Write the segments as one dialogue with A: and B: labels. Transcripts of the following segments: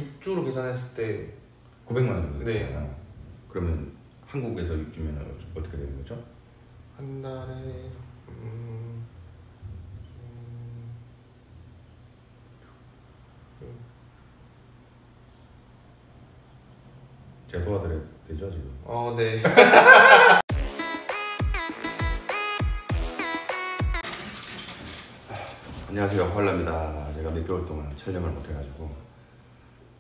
A: 6주로 계산했을 때
B: 900만 원 정도
A: 네.
B: 되잖아요. 그러면 한국에서 6주면 어떻게 되는 거죠?
A: 한 달에
B: 제가 도와드려야 되죠 지금?
A: 네.
B: 안녕하세요, 활라입니다. 제가 몇 개월 동안 촬영을 못해가지고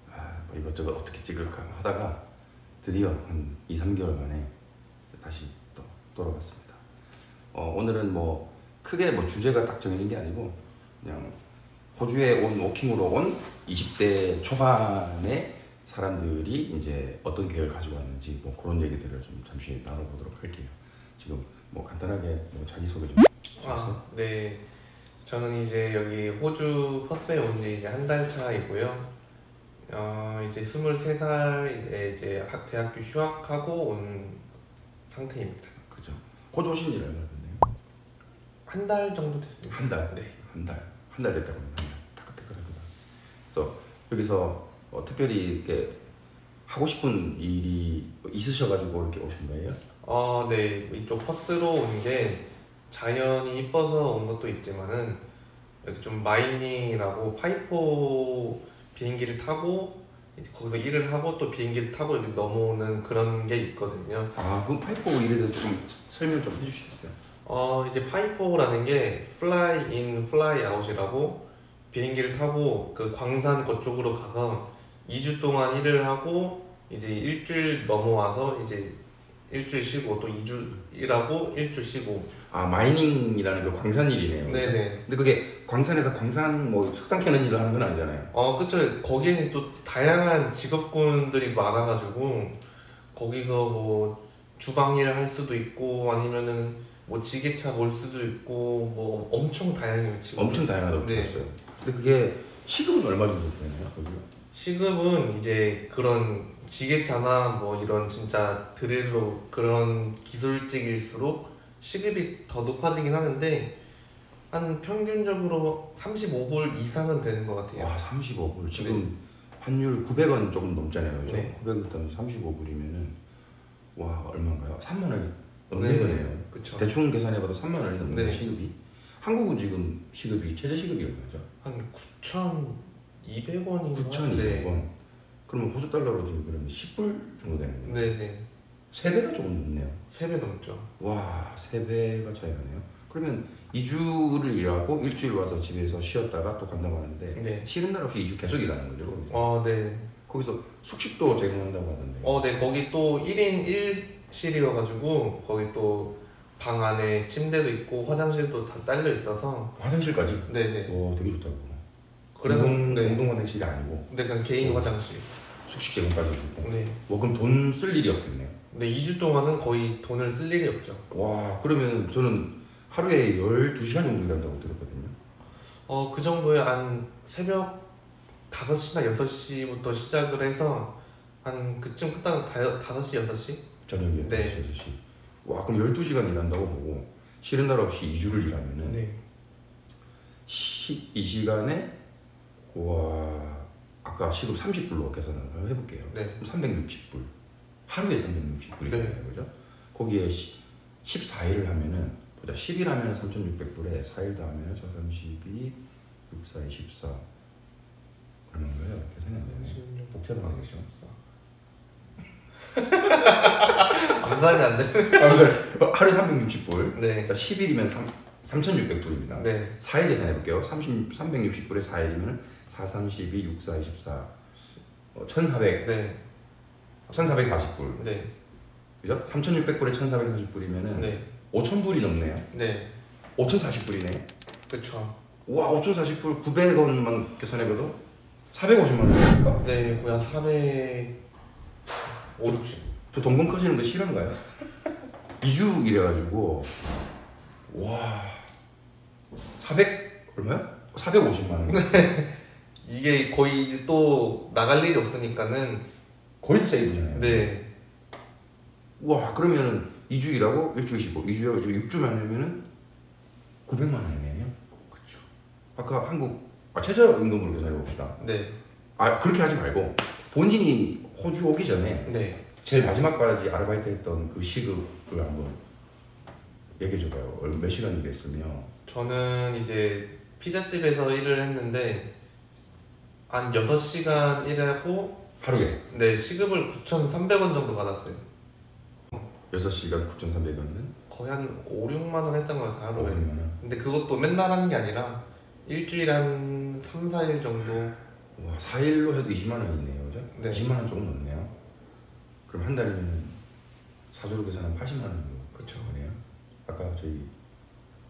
B: 뭐 이것저것 어떻게 찍을까 하다가 드디어 한 2-3개월 만에 다시 또 돌아왔습니다. 오늘은 뭐 크게 뭐 주제가 딱 정해진 게 아니고 그냥 호주에 온 워킹으로 온 20대 초반의 사람들이 이제 어떤 계획을 가지고 왔는지 뭐 그런 얘기들을 좀 잠시 나눠보도록 할게요. 지금 뭐 간단하게 뭐 자기소개 좀 해주세요.
A: 네. 저는 이제 여기 호주 퍼스에 온 지 이제 한 달 차이고요. 이제 23살에 이제 대학교 휴학하고 온 상태입니다.
B: 그죠. 호주 오신 지 얼마나 됐나요?
A: 한 달 정도 됐습니다.
B: 한 달?
A: 네.
B: 한 달 됐다고 합니다. 따끈따끈하구나. 그래서 여기서 특별히 이렇게 하고 싶은 일이 있으셔가지고 이렇게 오신 거예요?
A: 네. 이쪽 퍼스로 온 게 자연이 이뻐서 온 것도 있지만은 여기 좀 마이닝이라고 파이포 비행기를 타고 이제 거기서 일을 하고 또 비행기를 타고 여기 넘어오는 그런 게 있거든요.
B: 그 파이프 일에 대해서 좀 설명 좀 해주시겠어요?
A: 이제 파이포라는 게 fly in, fly out이라고 비행기를 타고 그 광산 그쪽으로 가서 2주 동안 일을 하고 이제 일주일 넘어와서 이제 일주일 쉬고 또 2주 일하고 일주 쉬고.
B: 마이닝이라는 그 광산 일이네요.
A: 네네.
B: 근데 그게 광산에서 광산 뭐 석탄 캐는 일을 하는 건 아니잖아요.
A: 그쵸. 거기에는 또 다양한 직업군들이 많아가지고 거기서 뭐 주방 일을 할 수도 있고 아니면은 뭐 지게차 몰 수도 있고 뭐 엄청 다양해요. 직업이.
B: 엄청 다양하다고
A: 네.
B: 들었어요. 근데 그게 시급은 얼마 정도 되나요? 거기요?
A: 시급은 이제 그런 지게차나 뭐 이런 진짜 드릴로 그런 기술직일수록 시급이 더 높아지긴 하는데 한 평균적으로 35불 이상은 되는 것 같아요.
B: 와, 35불. 지금 환율 900원 조금 넘잖아요. 그죠?
A: 네.
B: 900원 35불이면은 와, 얼마인가요? 3만 원이 넘는
A: 네.
B: 거네요.
A: 그쵸.
B: 대충 계산해봐도 3만 원이 넘는
A: 네.
B: 시급이. 한국은 지금 시급이 최저 시급이 얼마죠?
A: 한 9,200원인가?
B: 9,200원. 그러면 호주 달러로 지금 그러면 10불 정도 되는 거예요.
A: 네네.
B: 3배가 조금 넘네요.
A: 3배 넘죠.
B: 와, 3배가 차이가 나네요. 그러면 2주를 일하고 일주일 와서 집에서 쉬었다가 또 간다고 하는데
A: 네.
B: 쉬는 날 없이 2주 계속 일하는 거죠? 거기서?
A: 네.
B: 거기서 숙식도 제공한다고 하던데.
A: 네. 거기 또 1인 1실이어가지고 거기 또 방 안에 침대도 있고 화장실도 다 딸려 있어서.
B: 화장실까지?
A: 네네.
B: 와, 되게 좋다고.
A: 그래서
B: 공동 화장실이 아니고
A: 그냥 개인 화장실.
B: 숙식 제공까지 주고.
A: 네.
B: 그럼 돈 쓸 일이 없겠네요.
A: 근데 2주 동안은 거의 돈을 쓸 일이 없죠.
B: 와, 그러면 저는 하루에 12시간 정도 일한다고 들었거든요.
A: 그 정도에 한 새벽 5시나 6시부터 시작을 해서 한 그쯤 끝나는 5시, 6시?
B: 저녁에
A: 네.
B: 6시. 와, 그럼 12시간 일한다고 보고 쉬는 날 없이 2주를 일하면은
A: 네.
B: 12시간에 와, 아까 시급 30불로 계산을 해볼게요.
A: 네.
B: 그럼 360불. 하루에 360불이잖아요.
A: 네.
B: 그죠? 거기에 14일을 하면은 보자. 10일 하면 3,600불에 4일 다 하면 4, 32, 6, 4, 24 얼마인가요? 계산이 안 되네. 복잡하게 되죠.
A: 암산이 안 돼.
B: 하루에 360불.
A: 네.
B: 10일이면 3,600불입니다.
A: 네.
B: 4일 계산해볼게요. 360불에 4일이면 4, 32, 6, 4, 24 1,400.
A: 네.
B: 1,440불.
A: 네.
B: 그죠? 3,600불에 1,440불이면은
A: 네.
B: 5,000불이 넘네요.
A: 네.
B: 5,040불이네.
A: 그쵸.
B: 와, 5,040불 900원만 계산해봐도 450만 원이니까.
A: 네, 거의 한 400, 5, 60.
B: 저 동공 커지는 거 실화인가요? 2주 일해가지고 와, 400 얼마야? 450만 원.
A: 이게 거의 이제 또 나갈 일이 없으니까는.
B: 거의 다 세이브잖아요.
A: 네.
B: 와, 그러면은 2주 일하고 일주일 쉬고 2주 일하고 6주만 하면은 900만 원이네요. 그렇죠. 아까 한국 최저임금으로 계산해 봅시다.
A: 네.
B: 아 그렇게 하지 말고 본인이 호주 오기 전에
A: 네.
B: 제일 마지막까지 아르바이트 했던 그 시급을 한번 얘기해 줘봐요. 몇 시간 일했으며.
A: 저는 이제 피자집에서 일을 했는데 한 6시간 일하고
B: 하루에
A: 네, 시급을 9,300원 정도 받았어요.
B: 6시간 9,300원은
A: 거의 한 5, 6만 원 했던 것 같아요, 하루에.
B: 500만 원.
A: 근데 그것도 맨날 하는 게 아니라 일주일에 한 3, 4일 정도.
B: 와 4일로 해도 20만 원이네요, 그죠?
A: 네.
B: 20만 원 조금 넘네요. 그럼 한 달이면 사주로 계산하면 80만 원 정도
A: 그쵸.
B: 거네요. 아까 저희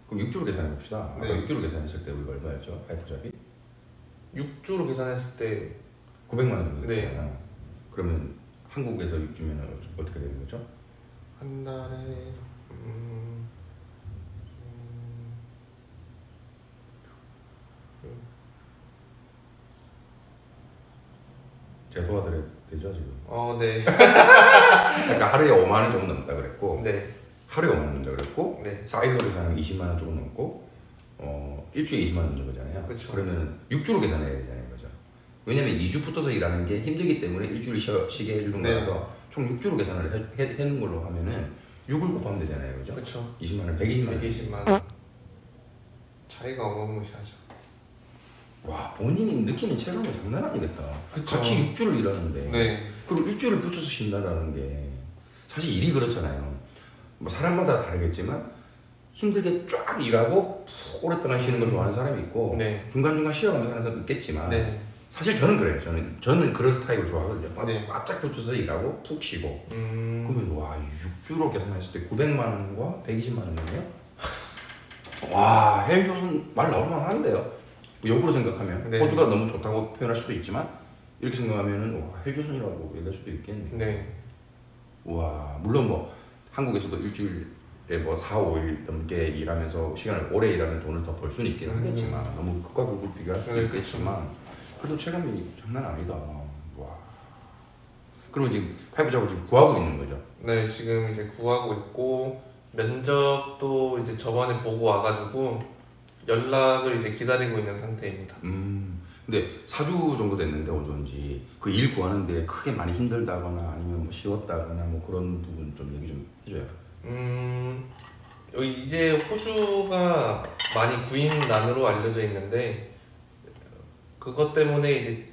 B: 그럼 6주로 계산해 봅시다. 아까
A: 네.
B: 6주로 계산했을 때 우리가 얼마였죠? 파이프잡이?
A: 6주로 계산했을 때
B: 900만 원 정도
A: 네.
B: 됐잖아요. 그러면 한국에서 6주면 어떻게 되는 거죠?
A: 한 달에
B: 제가 도와드려야 되죠 지금?
A: 네.
B: 그러니까 하루에 5만 원 조금 넘다 그랬고
A: 네.
B: 하루에 5만 원 넘다 그랬고
A: 네.
B: 4일로 계산하면 20만 원 조금 넘고 일주일에 20만 원 정도잖아요.
A: 그쵸.
B: 그러면 6주로 계산해야 되잖아요, 그죠? 왜냐면 2주 붙어서 일하는 게 힘들기 때문에 일주일 쉬게 해주는
A: 네.
B: 거라서 총 6주로 계산을 해는 걸로 하면은 6을 곱하면 되잖아요, 그죠?
A: 그쵸.
B: 20만 원, 120만 원.
A: 120만 원. 차이가 어마무시하죠.
B: 와, 본인이 느끼는 체감이 장난 아니겠다.
A: 그쵸.
B: 같이 6주를 일하는데
A: 네.
B: 그리고 일주일을 붙여서 쉰다라는 게 사실 일이 그렇잖아요. 뭐 사람마다 다르겠지만 힘들게 쫙 일하고 푹 오랫동안 쉬는 걸 좋아하는 사람이 있고
A: 네.
B: 중간중간 쉬어가면서 하는 사람도 있겠지만
A: 네.
B: 사실 저는 그래요. 저는 그런 스타일을 좋아하거든요.
A: 네.
B: 바짝 붙여서 일하고 푹 쉬고.
A: 음.
B: 그러면 와 6주로 계산했을 때 900만 원과 120만 원이네요. 와 헬조선 말 나올만 하는데요. 역으로 생각하면
A: 네.
B: 호주가 너무 좋다고 표현할 수도 있지만 이렇게 생각하면은 와 헬조선이라고 얘기할 수도 있겠네요.
A: 네.
B: 와 물론 뭐 한국에서도 일주일에 뭐 4, 5일 넘게 일하면서 시간을 오래 일하면 돈을 더 벌 수는 있긴 하겠지만 너무 극과 극을 비교할 수도
A: 네,
B: 있겠지만 그래도 체감이 장난 아니다. 와. 그리고 지금 파이브잡을 지금 구하고 있는 거죠.
A: 네, 지금 이제 구하고 있고 면접도 이제 저번에 보고 와가지고 연락을 이제 기다리고 있는 상태입니다.
B: 근데 4주 정도 됐는데 어쩐지 그 일 구하는데 크게 많이 힘들다거나 아니면 뭐 쉬웠다거나 뭐 그런 부분 좀 얘기 좀 해줘요.
A: 여기 이제 호주가 많이 구인난으로 알려져 있는데 그것 때문에 이제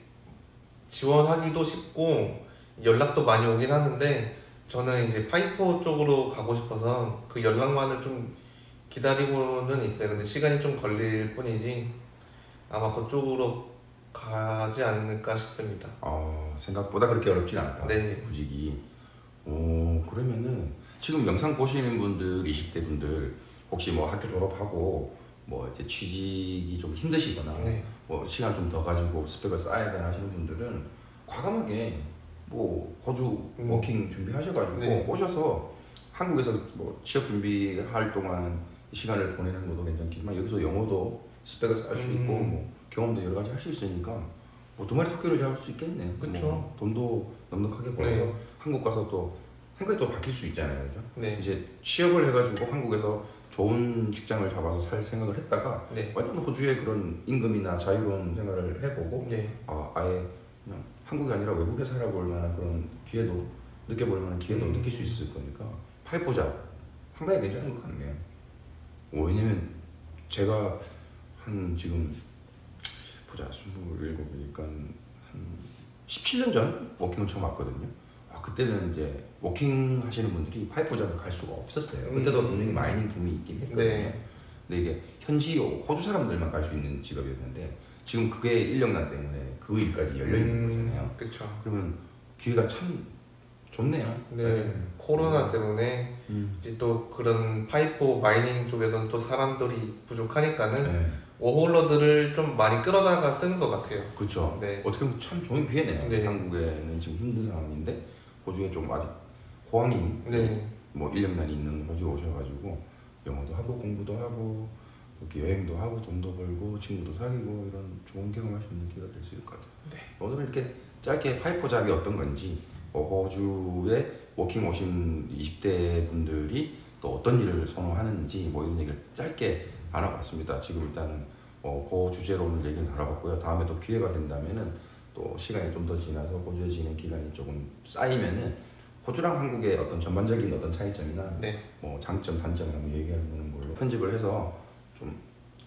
A: 지원하기도 쉽고 연락도 많이 오긴 하는데 저는 이제 파이포 쪽으로 가고 싶어서 그 연락만을 좀 기다리고는 있어요. 근데 시간이 좀 걸릴 뿐이지 아마 그쪽으로 가지 않을까 싶습니다.
B: 생각보다 그렇게 어렵진 않다.
A: 네.
B: 구직이. 그러면은 지금 영상 보시는 분들 20대 분들 혹시 뭐 학교 졸업하고 뭐 이제 취직이 좀 힘드시거나
A: 네.
B: 뭐 시간 좀 더 가지고 스펙을 쌓아야 되나 하시는 분들은 과감하게 뭐 호주 워킹 준비하셔가지고
A: 네.
B: 오셔서 한국에서 뭐 취업 준비할 동안 시간을 보내는 것도 괜찮겠지만 여기서 영어도 스펙을 쌓을 수 있고 뭐 경험도 여러 가지 할 수 있으니까 뭐 두 마리 토끼를 잡을 수 있겠네.
A: 그쵸.
B: 뭐 돈도 넉넉하게 벌어서
A: 네.
B: 한국 가서 또 생각이 또 바뀔 수 있잖아요, 그죠?
A: 네.
B: 이제 취업을 해가지고 한국에서 좋은 직장을 잡아서 살 생각을 했다가
A: 네.
B: 완전 호주의 그런 임금이나 자유로운 생활을 해보고
A: 네.
B: 아예 그냥 한국이 아니라 외국에 살아볼 만한 그런 기회도 느껴볼 만한 기회도 느낄 수 있을 거니까 파이포잡 상당히 괜찮은 것 같네요. 왜냐면 제가 한 지금 보자 27이니까 한 17년 전 워킹을 처음 왔거든요. 그때는 이제 워킹 하시는 분들이 파이포잡을 갈 수가 없었어요. 그때도 분명히 마이닝 붐이 있긴 했거든요.
A: 네.
B: 근데 이게 현지 호주 사람들만 갈 수 있는 직업이었는데 지금 그게 인력난 때문에 그 일까지 열려 있는 거잖아요.
A: 그렇죠.
B: 그러면 기회가 참 좋네요.
A: 네. 코로나 때문에 이제 또 그런 파이포 마이닝 쪽에서는 또 사람들이 부족하니까는
B: 네.
A: 워홀러들을 좀 많이 끌어다가 쓰는 것 같아요.
B: 그렇죠.
A: 네.
B: 어떻게 보면 참 좋은 기회네요.
A: 네.
B: 한국에는 지금 힘든 상황인데 호주에 좀 아직 호황이
A: 네.
B: 뭐 인력난이 있는 호주에 오셔가지고 영어도 하고 공부도 하고 이렇게 여행도 하고 돈도 벌고 친구도 사귀고 이런 좋은 경험할 수 있는 기회가 될 수 있을 것 같아요.
A: 네.
B: 오늘은 이렇게 짧게 파이포잡이 어떤 건지 호주에 워킹 오신 20대 분들이 또 어떤 일을 선호하는지 뭐 이런 얘기를 짧게 나눠봤습니다. 지금 일단은 그 주제로 오늘 얘기를 나눠봤고요. 다음에 또 기회가 된다면은 또 시간이 좀 더 지나서 호주에 지낸 기간이 조금 쌓이면은 호주랑 한국의 어떤 전반적인 어떤 차이점이나
A: 네.
B: 뭐 장점 단점을 한번 얘기하는 걸로 편집을 해서 좀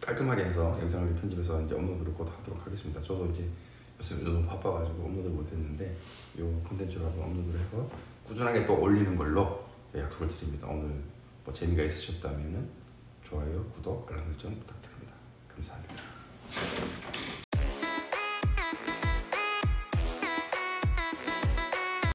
B: 깔끔하게 해서 영상을 편집해서 이제 업로드를 곧 하도록 하겠습니다. 저도 이제 요즘 너무 바빠가지고 업로드를 못했는데 요 콘텐츠로 한번 업로드를 해서 꾸준하게 또 올리는 걸로 약속을 드립니다. 오늘 뭐 재미가 있으셨다면은 좋아요, 구독, 알람 설정 부탁드립니다. 감사합니다.